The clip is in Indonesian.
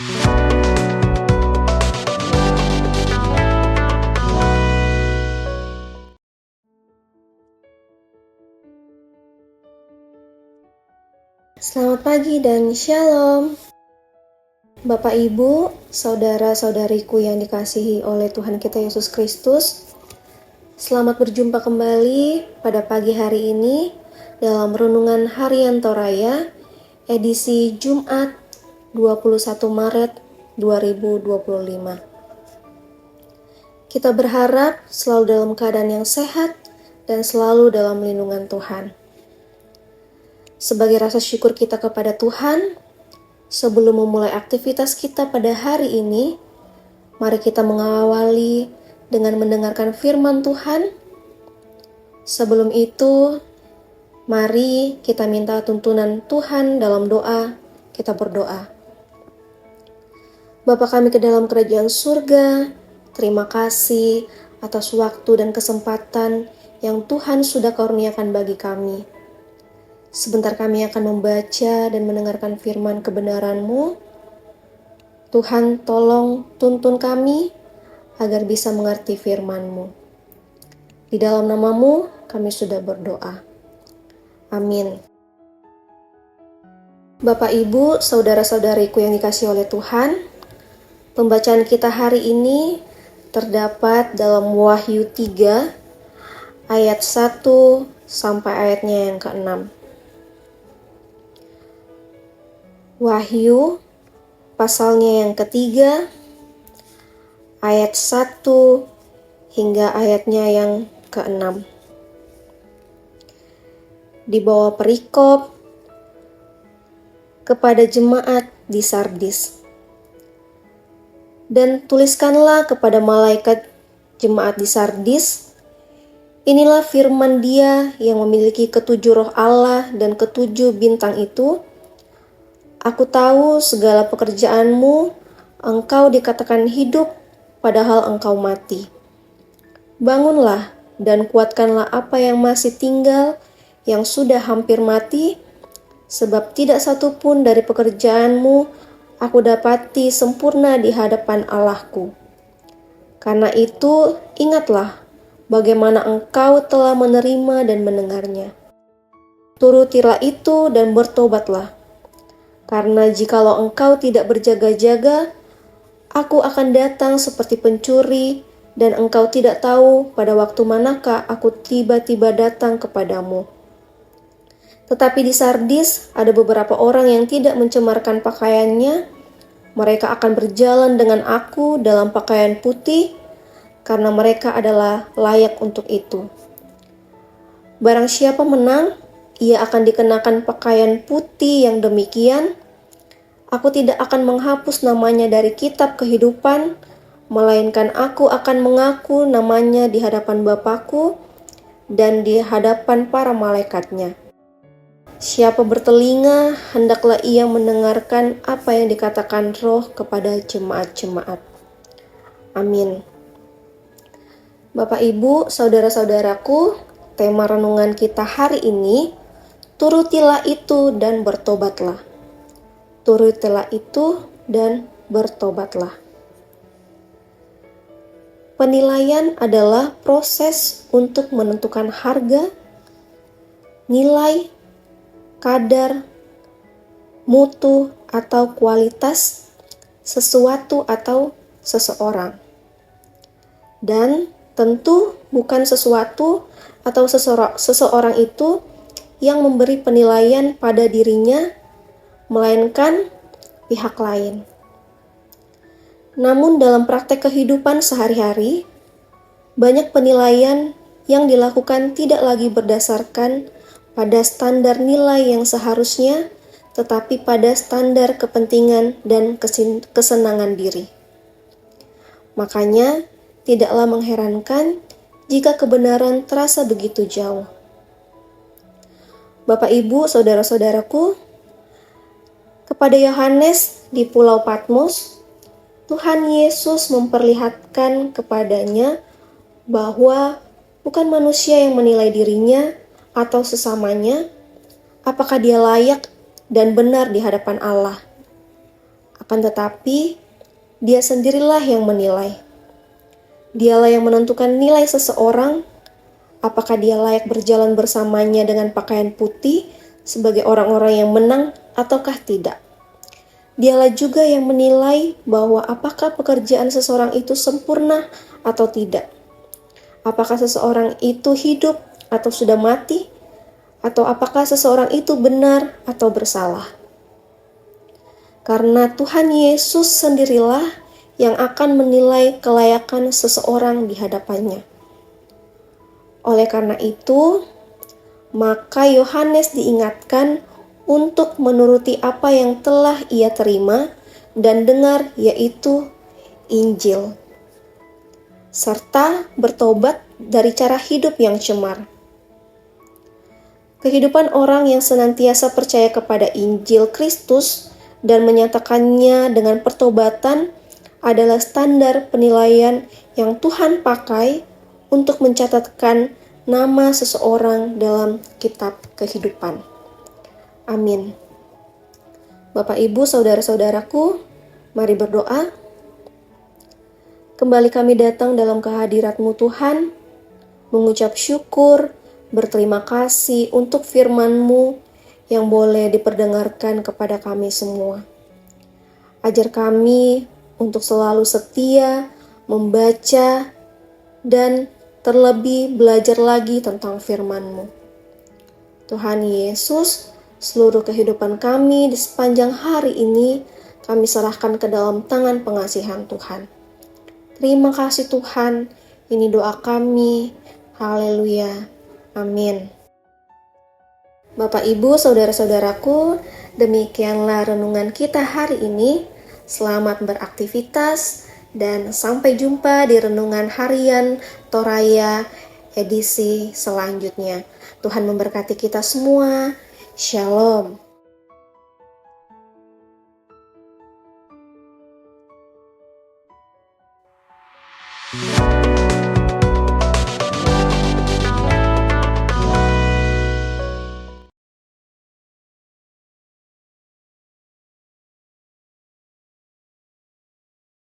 Selamat pagi dan shalom. Bapak Ibu, saudara-saudariku yang dikasihi oleh Tuhan kita Yesus Kristus, selamat berjumpa kembali pada pagi hari ini dalam Renungan Harian Toraya, edisi Jumat 21 Maret 2025. Kita berharap selalu dalam keadaan yang sehat dan selalu dalam lindungan Tuhan. Sebagai rasa syukur kita kepada Tuhan, sebelum memulai aktivitas kita pada hari ini, mari kita mengawali dengan mendengarkan firman Tuhan. Sebelum itu, mari kita minta tuntunan Tuhan dalam doa. Kita berdoa. Bapa kami ke dalam kerajaan surga, terima kasih atas waktu dan kesempatan yang Tuhan sudah karuniakan bagi kami. Sebentar kami akan membaca dan mendengarkan firman kebenaran-Mu. Tuhan, tolong tuntun kami agar bisa mengerti firman-Mu. Di dalam nama-Mu kami sudah berdoa. Amin. Bapak, Ibu, saudara-saudariku yang dikasihi oleh Tuhan, pembacaan kita hari ini terdapat dalam Wahyu 3 ayat 1 sampai ayatnya yang ke-6. Wahyu pasalnya yang ketiga, ayat 1 hingga ayatnya yang ke-6. Di bawah perikop kepada jemaat di Sardis. Dan tuliskanlah kepada malaikat jemaat di Sardis, inilah firman Dia yang memiliki ketujuh roh Allah dan ketujuh bintang itu. Aku tahu segala pekerjaanmu, engkau dikatakan hidup, padahal engkau mati. Bangunlah dan kuatkanlah apa yang masih tinggal, yang sudah hampir mati, sebab tidak satu pun dari pekerjaanmu aku dapati sempurna di hadapan Allahku. Karena itu, ingatlah bagaimana engkau telah menerima dan mendengarnya. Turutilah itu dan bertobatlah. Karena jikalau engkau tidak berjaga-jaga, aku akan datang seperti pencuri, dan engkau tidak tahu pada waktu manakah aku tiba-tiba datang kepadamu. Tetapi di Sardis ada beberapa orang yang tidak mencemarkan pakaiannya. Mereka akan berjalan dengan aku dalam pakaian putih, karena mereka adalah layak untuk itu. Barang siapa menang, ia akan dikenakan pakaian putih yang demikian. Aku tidak akan menghapus namanya dari kitab kehidupan, melainkan aku akan mengaku namanya di hadapan Bapa-Ku dan di hadapan para malaikatnya. Siapa bertelinga, hendaklah ia mendengarkan apa yang dikatakan Roh kepada jemaat-jemaat. Amin. Bapak, Ibu, saudara-saudaraku, tema renungan kita hari ini, turutilah itu dan bertobatlah. Turutilah itu dan bertobatlah. Penilaian adalah proses untuk menentukan harga, nilai, kadar, mutu, atau kualitas sesuatu atau seseorang. Dan tentu bukan sesuatu atau seseorang itu yang memberi penilaian pada dirinya, melainkan pihak lain. Namun dalam praktek kehidupan sehari-hari, banyak penilaian yang dilakukan tidak lagi berdasarkan pada standar nilai yang seharusnya, tetapi pada standar kepentingan dan kesenangan diri. Makanya, tidaklah mengherankan jika kebenaran terasa begitu jauh. Bapak, Ibu, saudara-saudaraku, kepada Yohanes di Pulau Patmos, Tuhan Yesus memperlihatkan kepadanya bahwa bukan manusia yang menilai dirinya atau sesamanya, apakah dia layak dan benar di hadapan Allah. Akan tetapi, Dia sendirilah yang menilai. Dialah yang menentukan nilai seseorang, apakah dia layak berjalan bersamanya dengan pakaian putih sebagai orang-orang yang menang ataukah tidak. Dialah juga yang menilai bahwa apakah pekerjaan seseorang itu sempurna atau tidak. Apakah seseorang itu hidup atau sudah mati, atau apakah seseorang itu benar atau bersalah. Karena Tuhan Yesus sendirilah yang akan menilai kelayakan seseorang di hadapannya. Oleh karena itu, maka Yohanes diingatkan untuk menuruti apa yang telah ia terima dan dengar, yaitu Injil, serta bertobat dari cara hidup yang cemar. Kehidupan orang yang senantiasa percaya kepada Injil Kristus dan menyatakannya dengan pertobatan adalah standar penilaian yang Tuhan pakai untuk mencatatkan nama seseorang dalam kitab kehidupan. Amin. Bapak, Ibu, saudara-saudaraku, mari berdoa. Kembali kami datang dalam kehadirat-Mu Tuhan, mengucap syukur, berterima kasih untuk firman-Mu yang boleh diperdengarkan kepada kami semua. Ajar kami untuk selalu setia, membaca, dan terlebih belajar lagi tentang firman-Mu. Tuhan Yesus, seluruh kehidupan kami di sepanjang hari ini, kami serahkan ke dalam tangan pengasihan Tuhan. Terima kasih Tuhan, ini doa kami. Haleluya. Amin. Bapak, Ibu, saudara-saudaraku, demikianlah renungan kita hari ini. Selamat beraktivitas dan sampai jumpa di renungan harian Toraya edisi selanjutnya. Tuhan memberkati kita semua. Shalom.